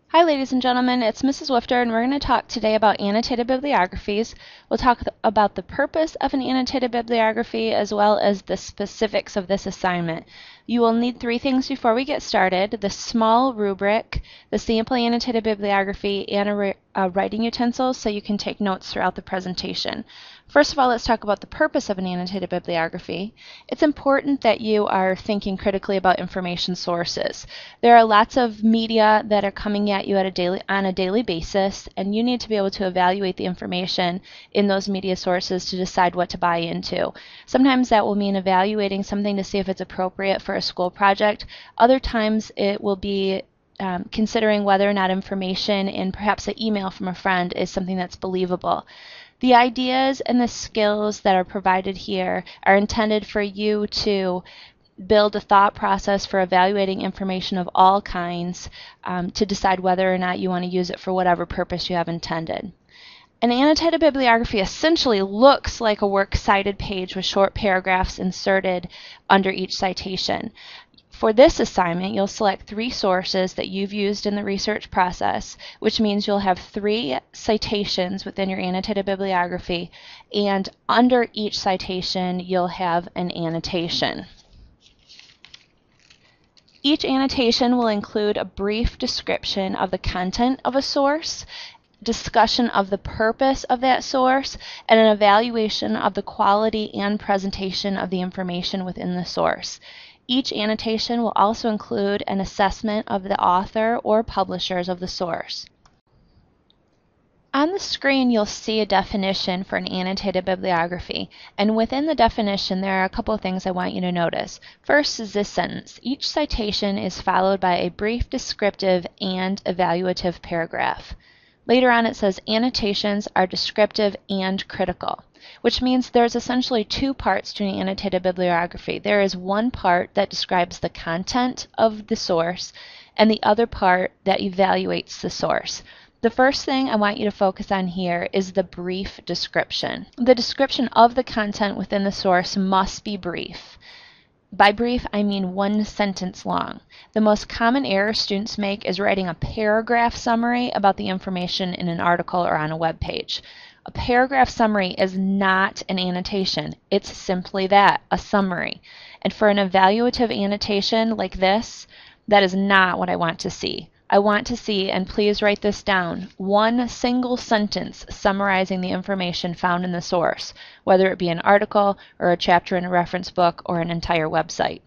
Hi ladies and gentlemen, it's Mrs. Wifter and we're going to talk today about annotated bibliographies. We'll talk about the purpose of an annotated bibliography as well as the specifics of this assignment. You will need three things before we get started: the small rubric, the sample annotated bibliography, and a writing utensil so you can take notes throughout the presentation. First of all, let's talk about the purpose of an annotated bibliography. It's important that you are thinking critically about information sources. There are lots of media that are coming at you on a daily basis, and you need to be able to evaluate the information in those media sources to decide what to buy into. Sometimes that will mean evaluating something to see if it's appropriate for a school project. Other times it will be considering whether or not information in perhaps an email from a friend is something that's believable. The ideas and the skills that are provided here are intended for you to build a thought process for evaluating information of all kinds to decide whether or not you want to use it for whatever purpose you have intended. An annotated bibliography essentially looks like a works cited page with short paragraphs inserted under each citation. For this assignment, you'll select three sources that you've used in the research process, which means you'll have three citations within your annotated bibliography, and under each citation, you'll have an annotation. Each annotation will include a brief description of the content of a source, discussion of the purpose of that source, and an evaluation of the quality and presentation of the information within the source. Each annotation will also include an assessment of the author or publishers of the source. On the screen you'll see a definition for an annotated bibliography, and within the definition there are a couple of things I want you to notice. First is this sentence: each citation is followed by a brief descriptive and evaluative paragraph. Later on it says annotations are descriptive and critical, which means there's essentially two parts to an annotated bibliography. There is one part that describes the content of the source and the other part that evaluates the source. The first thing I want you to focus on here is the brief description. The description of the content within the source must be brief. By brief, I mean one sentence long. The most common error students make is writing a paragraph summary about the information in an article or on a web page. A paragraph summary is not an annotation. It's simply that, a summary. And for an evaluative annotation like this, that is not what I want to see. I want to see, and please write this down, one single sentence summarizing the information found in the source, whether it be an article or a chapter in a reference book or an entire website.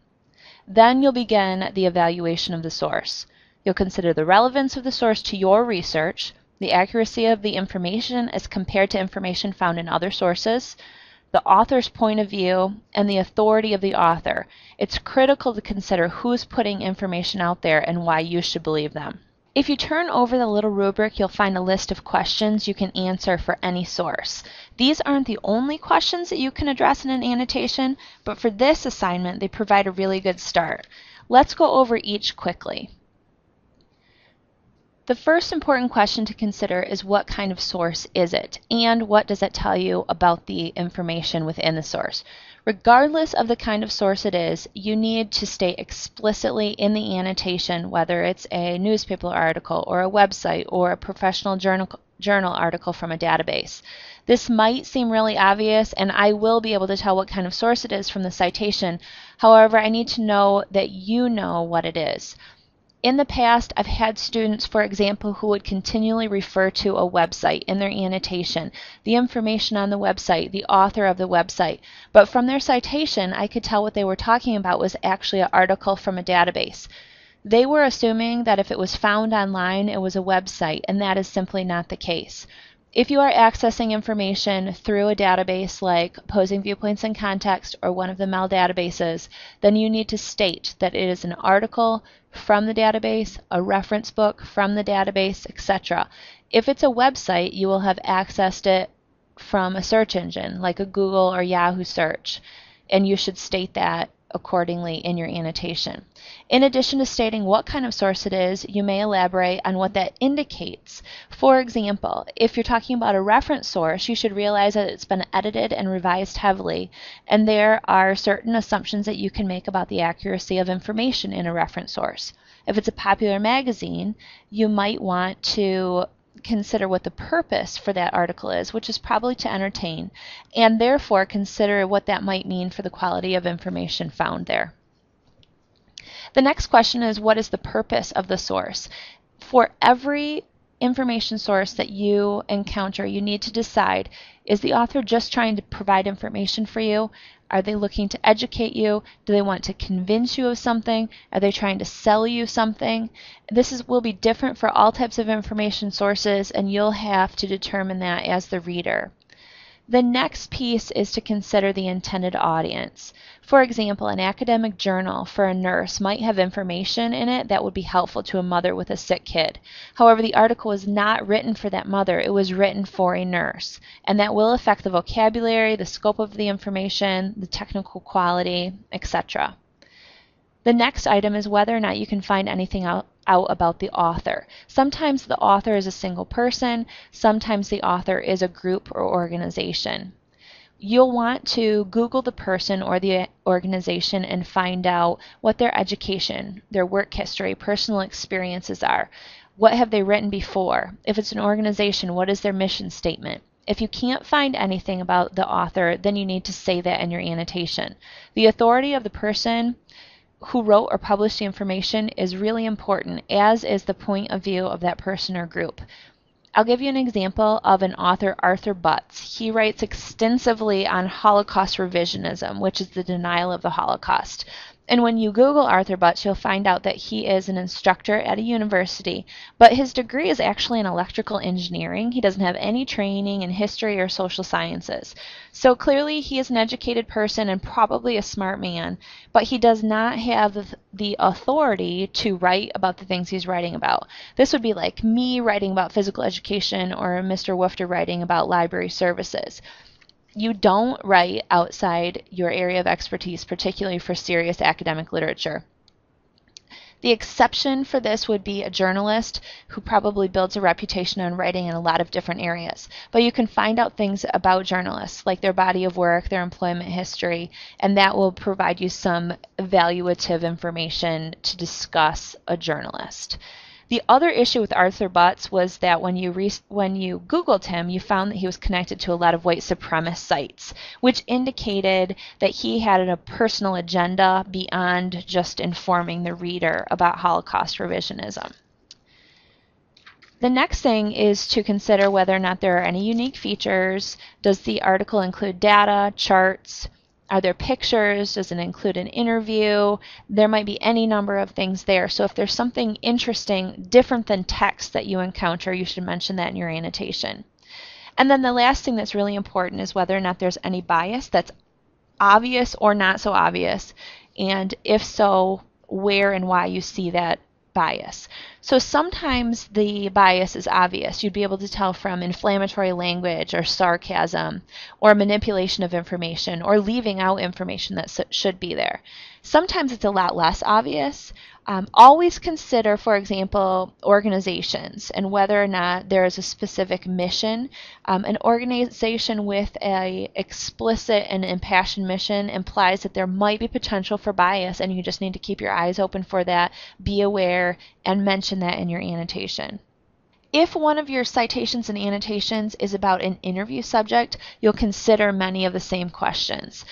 Then you'll begin the evaluation of the source. You'll consider the relevance of the source to your research, the accuracy of the information as compared to information found in other sources, the author's point of view, and the authority of the author. It's critical to consider who's putting information out there and why you should believe them. If you turn over the little rubric, you'll find a list of questions you can answer for any source. These aren't the only questions that you can address in an annotation, but for this assignment, they provide a really good start. Let's go over each quickly. The first important question to consider is what kind of source is it, and what does it tell you about the information within the source. Regardless of the kind of source it is, you need to state explicitly in the annotation whether it's a newspaper article or a website or a professional journal article from a database. This might seem really obvious, and I will be able to tell what kind of source it is from the citation. However, I need to know that you know what it is. In the past, I've had students, for example, who would continually refer to a website in their annotation, the information on the website, the author of the website, but from their citation, I could tell what they were talking about was actually an article from a database. They were assuming that if it was found online, it was a website, and that is simply not the case. If you are accessing information through a database like Opposing Viewpoints in Context or one of the MEL databases, then you need to state that it is an article from the database, a reference book from the database, etc. If it's a website, you will have accessed it from a search engine like a Google or Yahoo search, and you should state that accordingly in your annotation. In addition to stating what kind of source it is, you may elaborate on what that indicates. For example, if you're talking about a reference source, you should realize that it's been edited and revised heavily, and there are certain assumptions that you can make about the accuracy of information in a reference source. If it's a popular magazine, you might want to consider what the purpose for that article is, which is probably to entertain, and therefore consider what that might mean for the quality of information found there. The next question is, what is the purpose of the source? For every information source that you encounter, you need to decide, is the author just trying to provide information for you? Are they looking to educate you? Do they want to convince you of something? Are they trying to sell you something? Will be different for all types of information sources, and you'll have to determine that as the reader. The next piece is to consider the intended audience. For example, an academic journal for a nurse might have information in it that would be helpful to a mother with a sick kid. However, the article was not written for that mother, it was written for a nurse. And that will affect the vocabulary, the scope of the information, the technical quality, etc. The next item is whether or not you can find anything out about the author. Sometimes the author is a single person, sometimes the author is a group or organization. You'll want to Google the person or the organization and find out what their education, their work history, personal experiences are. What have they written before? If it's an organization, what is their mission statement? If you can't find anything about the author, then you need to say that in your annotation. The authority of the person who wrote or published the information is really important, as is the point of view of that person or group. I'll give you an example of an author, Arthur Butts. He writes extensively on Holocaust revisionism, which is the denial of the Holocaust. And when you Google Arthur Butts, you'll find out that he is an instructor at a university, but his degree is actually in electrical engineering. He doesn't have any training in history or social sciences. So clearly he is an educated person and probably a smart man, but he does not have the authority to write about the things he's writing about. This would be like me writing about physical education or Mr. Woofter writing about library services. You don't write outside your area of expertise, particularly for serious academic literature. The exception for this would be a journalist who probably builds a reputation on writing in a lot of different areas. But you can find out things about journalists, like their body of work, their employment history, and that will provide you some evaluative information to discuss a journalist. The other issue with Arthur Butts was that when you Googled him, you found that he was connected to a lot of white supremacist sites, which indicated that he had a personal agenda beyond just informing the reader about Holocaust revisionism. The next thing is to consider whether or not there are any unique features. Does the article include data, charts? Are there pictures? Does it include an interview? There might be any number of things there. So if there's something interesting, different than text that you encounter, you should mention that in your annotation. And then the last thing that's really important is whether or not there's any bias that's obvious or not so obvious. And if so, where and why you see that bias. So sometimes the bias is obvious. You'd be able to tell from inflammatory language or sarcasm or manipulation of information or leaving out information that should be there. Sometimes it's a lot less obvious. Always consider, for example, organizations and whether or not there is a specific mission. An organization with an explicit and impassioned mission implies that there might be potential for bias, and you just need to keep your eyes open for that, be aware, and mention that in your annotation. If one of your citations and annotations is about an interview subject, you'll consider many of the same questions.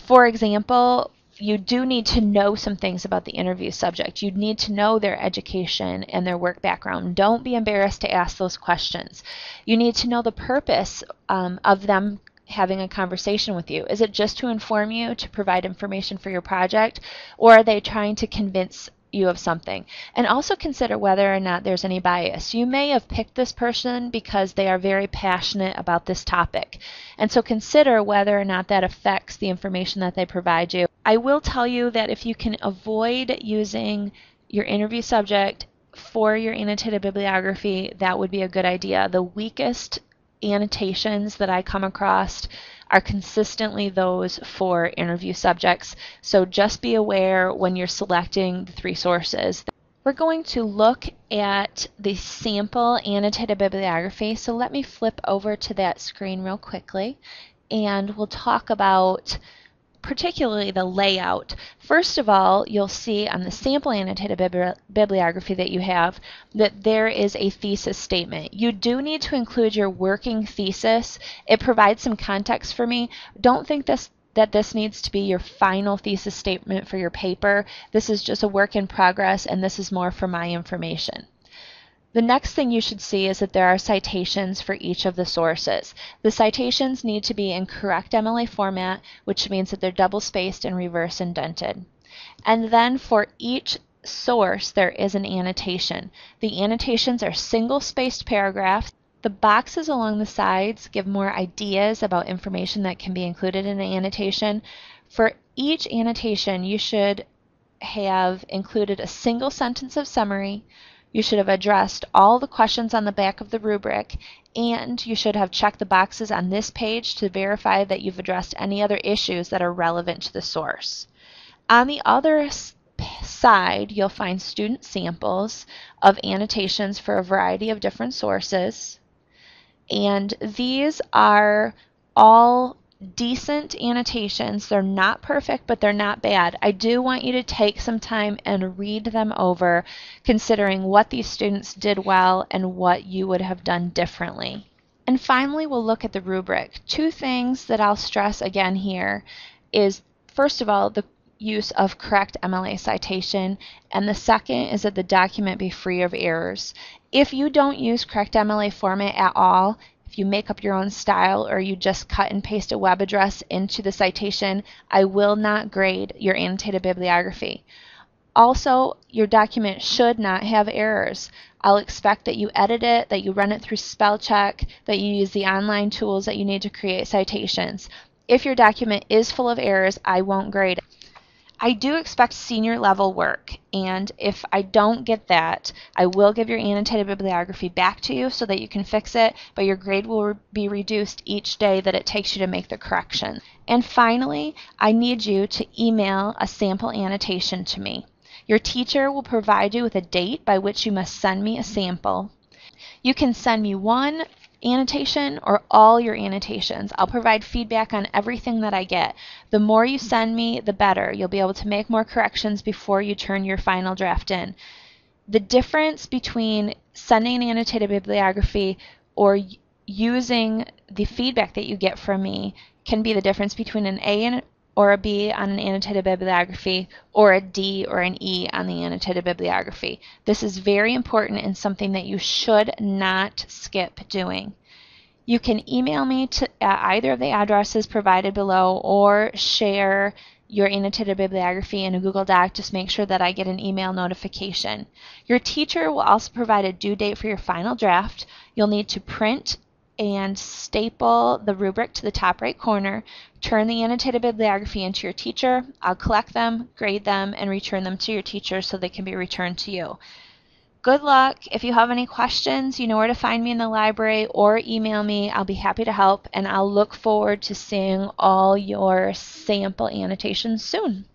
For example, you do need to know some things about the interview subject. You need to know their education and their work background. Don't be embarrassed to ask those questions. You need to know the purpose of them having a conversation with you. Is it just to inform you, to provide information for your project, or are they trying to convince you of something? And also consider whether or not there's any bias. You may have picked this person because they are very passionate about this topic, and so consider whether or not that affects the information that they provide you. I will tell you that if you can avoid using your interview subject for your annotated bibliography, that would be a good idea. The weakest annotations that I come across are consistently those for interview subjects, so just be aware when you're selecting the 3 sources. We're going to look at the sample annotated bibliography, so let me flip over to that screen real quickly, and we'll talk about particularly the layout. First of all, you'll see on the sample annotated bibliography that you have that there is a thesis statement. You do need to include your working thesis. It provides some context for me. Don't think that this needs to be your final thesis statement for your paper. This is just a work in progress, and this is more for my information. The next thing you should see is that there are citations for each of the sources. The citations need to be in correct MLA format, which means that they're double-spaced and reverse indented. And then for each source, there is an annotation. The annotations are single-spaced paragraphs. The boxes along the sides give more ideas about information that can be included in an annotation. For each annotation, you should have included a single sentence of summary. You should have addressed all the questions on the back of the rubric, and you should have checked the boxes on this page to verify that you've addressed any other issues that are relevant to the source. On the other side, you'll find student samples of annotations for a variety of different sources, and these are all decent annotations. They're not perfect, but they're not bad. I do want you to take some time and read them over, considering what these students did well and what you would have done differently. And finally, we'll look at the rubric. Two things that I'll stress again here is, first of all, the use of correct MLA citation, and the second is that the document be free of errors. If you don't use correct MLA format at all, if you make up your own style or you just cut and paste a web address into the citation, I will not grade your annotated bibliography. Also, your document should not have errors. I'll expect that you edit it, that you run it through spell check, that you use the online tools that you need to create citations. If your document is full of errors, I won't grade it. I do expect senior level work, and if I don't get that, I will give your annotated bibliography back to you so that you can fix it, but your grade will be reduced each day that it takes you to make the correction. And finally, I need you to email a sample annotation to me. Your teacher will provide you with a date by which you must send me a sample. You can send me one annotation or all your annotations. I'll provide feedback on everything that I get. The more you send me, the better. You'll be able to make more corrections before you turn your final draft in. The difference between sending an annotated bibliography or using the feedback that you get from me can be the difference between an A or a B on an annotated bibliography, or a D or an E on the annotated bibliography. This is very important and something that you should not skip doing. You can email me at either of the addresses provided below, or share your annotated bibliography in a Google Doc. Just make sure that I get an email notification. Your teacher will also provide a due date for your final draft. You'll need to print and staple the rubric to the top right corner. Turn the annotated bibliography into your teacher. I'll collect them, grade them, and return them to your teacher so they can be returned to you. Good luck. If you have any questions, you know where to find me in the library, or email me. I'll be happy to help, and I'll look forward to seeing all your sample annotations soon.